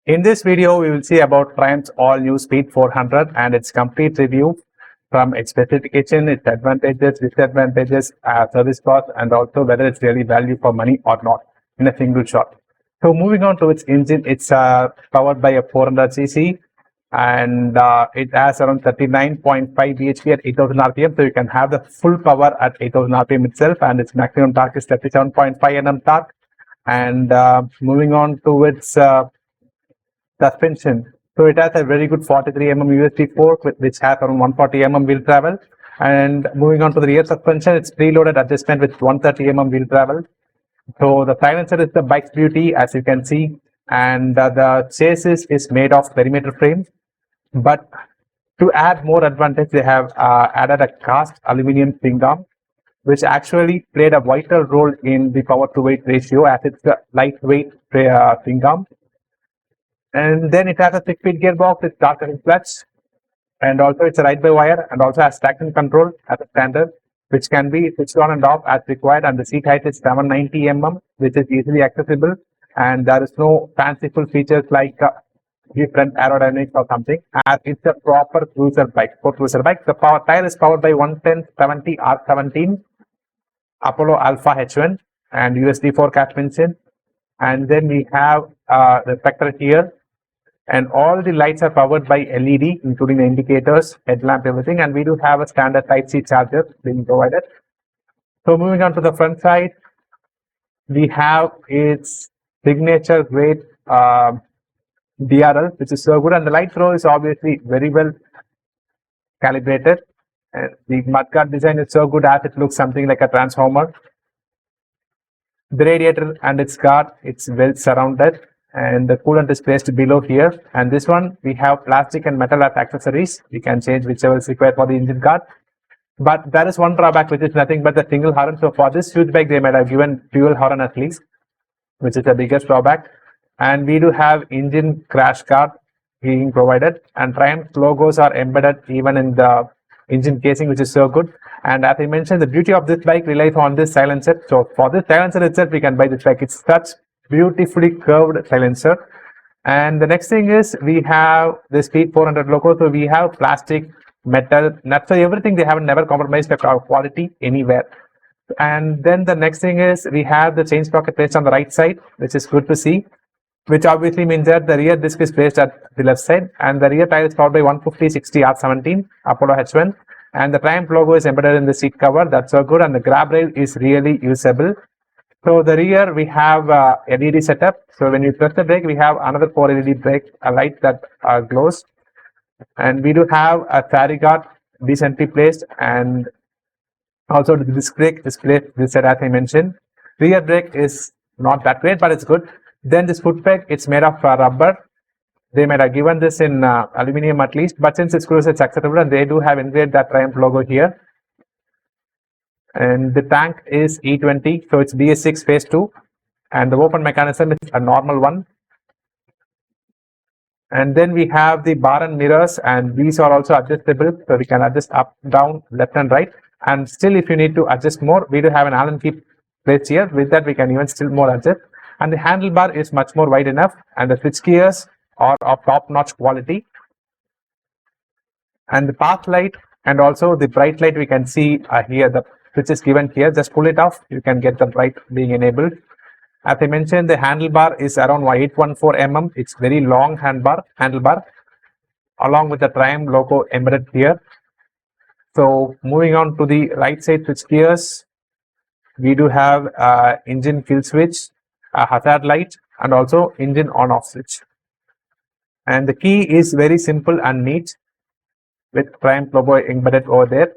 In this video, we will see about Triumph's all-new Speed 400 and its complete review from its specification, its advantages, disadvantages, service cost, and also whether it's really value for money or not in a single shot. So moving on to its engine, it's powered by a 400cc and it has around 39.5 bhp at 8000 rpm. So you can have the full power at 8000 rpm itself, and its maximum torque is 37.5 Nm torque. And moving on to its suspension. So it has a very good 43 mm USD fork which has around 140 mm wheel travel. And moving on to the rear suspension, it's preloaded adjustment with 130 mm wheel travel. So the silencer is the bike's beauty, as you can see, and the chassis is made of perimeter frame. But to add more advantage, they have added a cast aluminum swing arm, which actually played a vital role in the power to weight ratio, as it's a lightweight swing arm. And then it has a 6-speed gearbox with torque and clutch, and also it's a ride-by-wire, and also has traction control as a standard, which can be switched on and off as required. And the seat height is 790 mm, which is easily accessible, and there is no fanciful features like different aerodynamics or something, as it's a proper cruiser bike, sport cruiser bike. The tire is powered by 110/70 R17 Apollo Alpha H1 and USD4 suspension. And then we have the reflector here, and all the lights are powered by LED, including the indicators, headlamp, everything. And we do have a standard Type-C charger being provided. So moving on to the front side, we have its signature grade DRL, which is so good, and the light throw is obviously very well calibrated. And the mudguard design is so good as it looks something like a transformer. The radiator and its guard, it's well surrounded, and the coolant is placed below here. And this one, we have plastic and metal as accessories. We can change whichever is required for the engine guard. But there is one drawback, which is nothing but the single horn. So for this huge bike, they might have given dual horn at least, which is the biggest drawback. And we do have engine crash guard being provided, and Triumph logos are embedded even in the engine casing, which is so good. And as I mentioned, the beauty of this bike relies on this silencer. So for this silencer itself, we can buy this bike. It's such beautifully curved silencer. And the next thing is we have the Speed 400 logo. So we have plastic, metal, nuts, so everything. They have never compromised the quality anywhere. And then the next thing is we have the chain sprocket placed on the right side, which is good to see, which obviously means that the rear disc is placed at the left side, and the rear tire is powered by 150/60 R17 Apollo H1, and the Triumph logo is embedded in the seat cover. That's so good, and the grab rail is really usable. So the rear, we have LED setup. So when you press the brake, we have another 4 LED brake light that glows, and we do have a fairy guard decently placed, and also the disc brake is placed this side, as I mentioned. Rear brake is not that great, but it's good. Then this foot peg, it's made of rubber. They might have given this in aluminum at least, but since it's cruiser, it's acceptable, and they do have engraved that Triumph logo here. And the tank is E20, so it's BS6 phase 2, and the open mechanism is a normal one. And then we have the bar and mirrors, and these are also adjustable, so we can adjust up, down, left and right. And still, if you need to adjust more, we do have an Allen key placed here. With that, we can even still more adjust. And the handlebar is much more wide enough, and the switch gears are of top-notch quality. And the path light and also the bright light, we can see here, the switch is given here. Just pull it off, you can get the bright being enabled. As I mentioned, the handlebar is around 814 mm. It's very long handlebar, along with the Triumph logo embedded here. So moving on to the right side switch gears, we do have engine kill switch, a hazard light, and also engine on-off switch. And the key is very simple and neat, with Triumph logo embedded over there.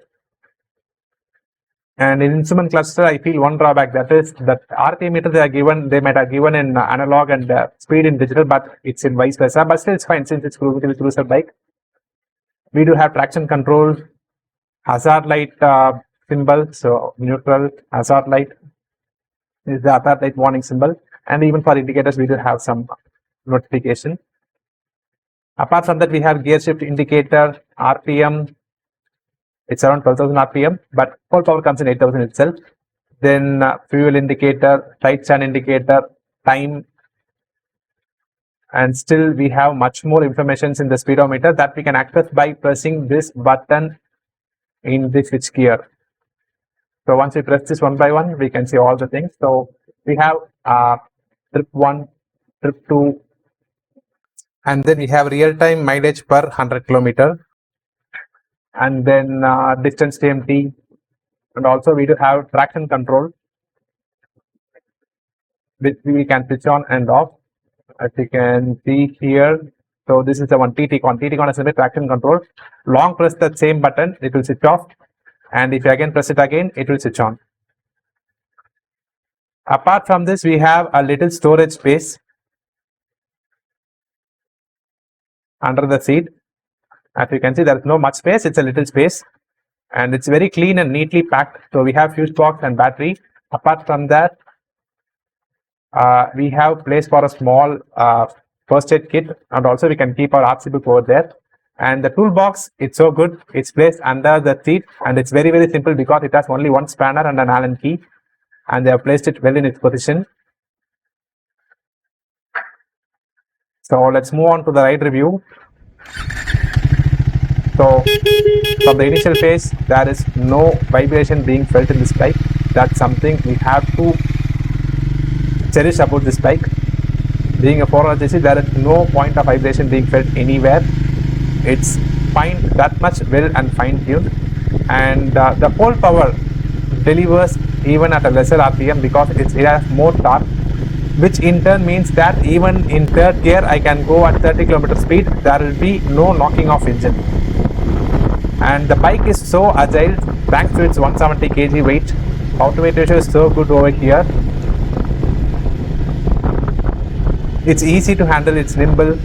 And in instrument cluster, I feel one drawback, that is that RPM meter they are given, they might have given in analog and speed in digital, but it's in vice versa. But still, it's fine since it's cruiser bike. We do have traction control, hazard light symbol, so neutral, hazard light is the hazard light warning symbol, and even for indicators, we do have some notification. Apart from that, we have gear shift indicator, RPM. It's around 12,000 RPM, but full power comes in 8,000 itself. Then fuel indicator, side stand indicator, time, and still we have much more information in the speedometer that we can access by pressing this button in the switch gear. So once we press this one by one, we can see all the things. So we have trip 1, trip 2, and then we have real-time mileage per 100 kilometer, and then distance TMT, and also we do have traction control, which we can switch on and off, as you can see here. So this is the one TTCon. TTCon is a traction control. Long press that same button, it will switch off, and if you again press it again, it will switch on. Apart from this, we have a little storage space under the seat. As you can see, there is no much space, it's a little space, and it's very clean and neatly packed. So we have fuse box and battery. Apart from that, we have place for a small first aid kit, and also we can keep our RC book over there. And the toolbox, it's so good, it's placed under the seat, and it's very, very simple because it has only one spanner and an Allen key, and they have placed it well in its position. So let's move on to the ride review. So from the initial phase, there is no vibration being felt in this bike. That's something we have to cherish about this bike. Being a 400cc, there is no point of vibration being felt anywhere. It's fine, that much well and fine tuned, and the pole power delivers even at a lesser RPM because it has more torque, which in turn means that even in third gear I can go at 30 km speed. There will be no knocking off engine, and the bike is so agile thanks to its 170 kg weight. Power-to-weight ratio is so good over here. It's easy to handle, it's nimble,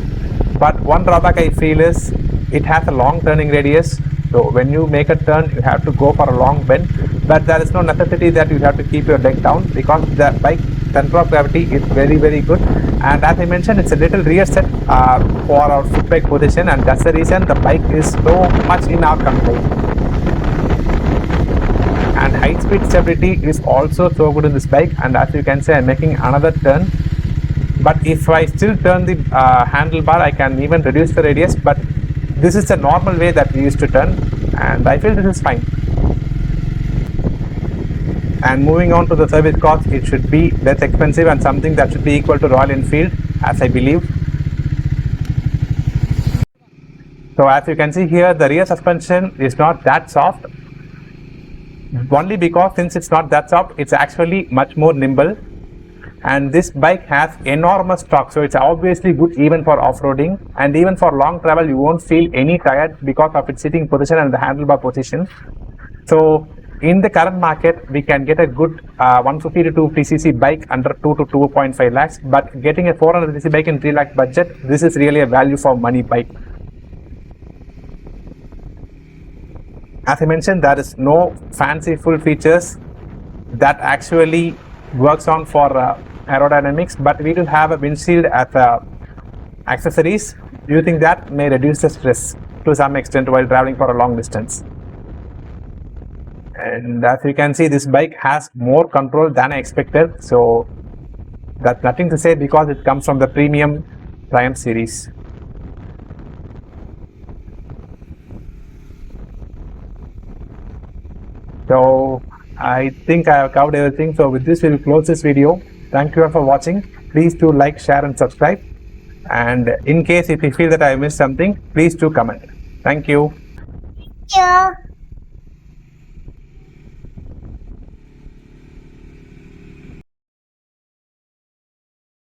but one drawback I feel is it has a long turning radius. So when you make a turn, you have to go for a long bend, but there is no necessity that you have to keep your leg down because the bike center of gravity is very, very good. And as I mentioned, it's a little rear set for our foot brake position, and that's the reason the bike is so much in our control. And high speed stability is also so good in this bike, and as you can see, I'm making another turn. But if I still turn the handlebar, I can even reduce the radius, but this is the normal way that we used to turn, and I feel this is fine. And moving on to the service cost, it should be less expensive and something that should be equal to Royal Enfield, as I believe. So as you can see here, the rear suspension is not that soft, only because since it's not that soft, it's actually much more nimble. And this bike has enormous torque, so it's obviously good even for off-roading, and even for long travel you won't feel any tired because of its sitting position and the handlebar position. So in the current market, we can get a good 150 to 250cc bike under 2 to 2.5 lakhs, but getting a 400cc bike in 3 lakh budget, this is really a value for money bike. As I mentioned, there is no fanciful features that actually works on for aerodynamics, but we do have a windshield as accessories. Using that may reduce the stress to some extent while traveling for a long distance. And as you can see, this bike has more control than I expected, so that's nothing to say because it comes from the premium Triumph series. So I think I have covered everything. So with this, we will close this video. Thank you all for watching. Please do like, share and subscribe. And in case if you feel that I missed something, please do comment. Thank you. Thank you.